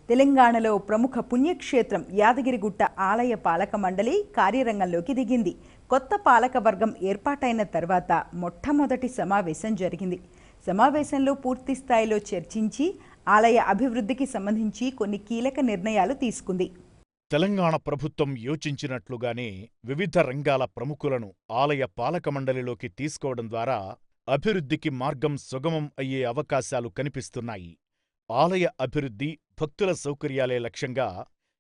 తెలంగాణలో ప్రముఖ పుణ్యక్షేత్రం యాదగిరిగుట్ట ఆలయ పాలక మండలి కార్యరంగంలోకి దిగింది. కొత్త పాలక వర్గం ఏర్పాటైన తర్వాత మొట్టమొదటి సమావేశం జరిగింది. సమావేశంలో పూర్తి స్థాయిలో చర్చించి ఆలయ అభివృద్ధికి సంబంధించి కొన్ని కీలక నిర్ణయాలు తీసుకుంది. తెలంగాణ ప్రభుత్వం యోచించినట్లుగానే వివిధ రంగాల ప్రముఖులను ఆలయ పాలక మండలిలోకి తీసుకోవడం ద్వారా అభివృద్ధికి మార్గం సుగమం అయ్యే అవకాశాలు కనిపిస్తున్నాయి. ఆలయ అభివృద్ధి, భక్తుల సౌకర్యాలే లక్ష్యంగా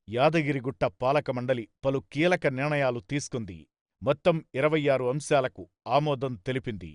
యాదగిరిగుట్ట పాలక మండలి పలు కీలక నిర్ణయాలు తీసుకుంది. మొత్తం 26 అంశాలకు ఆమోదం తెలిపింది.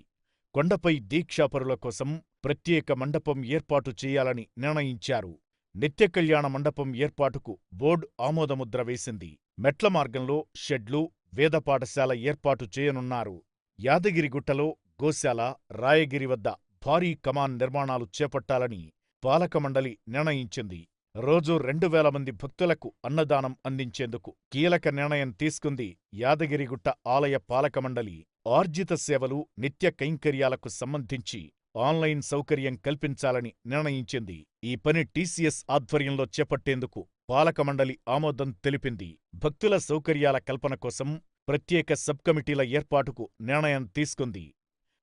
కొండపై దీక్షాపరుల కోసం ప్రత్యేక మండపం ఏర్పాటు చేయాలని నిర్ణయించారు. నిత్య కళ్యాణ మండపం ఏర్పాటుకు బోర్డు ఆమోదముద్ర వేసింది. మెట్ల మార్గంలో షెడ్లు, వేద పాఠశాల ఏర్పాటు చేయనున్నారు. యాదగిరిగుట్టలో గోశాల, రాయగిరి వద్ద భారీ కమాన్ నిర్మాణాలు చేపట్టాలని పాలక మండలి నిర్ణయించింది. రోజూ 2000 మంది భక్తులకు అన్నదానం అందించేందుకు కీలక నిర్ణయం తీసుకుంది యాదగిరిగుట్ట ఆలయ పాలక మండలి. ఆర్జిత సేవలు, నిత్య కైంకర్యాలకు సంబంధించి ఆన్లైన్ సౌకర్యం కల్పించాలని నిర్ణయించింది. ఈ పని టీసీఎస్ ఆధ్వర్యంలో చేపట్టేందుకు పాలక మండలి ఆమోదం తెలిపింది. భక్తుల సౌకర్యాల కల్పన కోసం ప్రత్యేక సబ్ కమిటీల ఏర్పాటుకు నిర్ణయం తీసుకుంది.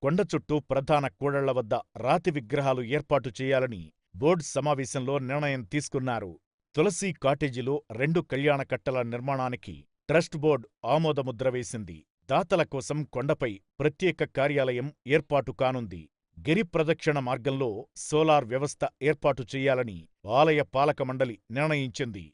కొండ చుట్టూ ప్రధాన కూడళ్ల వద్ద రాతి విగ్రహాలు ఏర్పాటు చేయాలని బోర్డు సమావేశంలో నిర్ణయం తీసుకున్నారు. తులసి కాటేజీలో 2 కళ్యాణ కట్టల నిర్మాణానికి ట్రస్ట్ బోర్డు ఆమోదముద్ర వేసింది. దాతల కోసం కొండపై ప్రత్యేక కార్యాలయం ఏర్పాటు కానుంది. గిరి ప్రదక్షిణ మార్గంలో సోలార్ వ్యవస్థ ఏర్పాటు చేయాలని ఆలయ పాలక మండలి నిర్ణయించింది.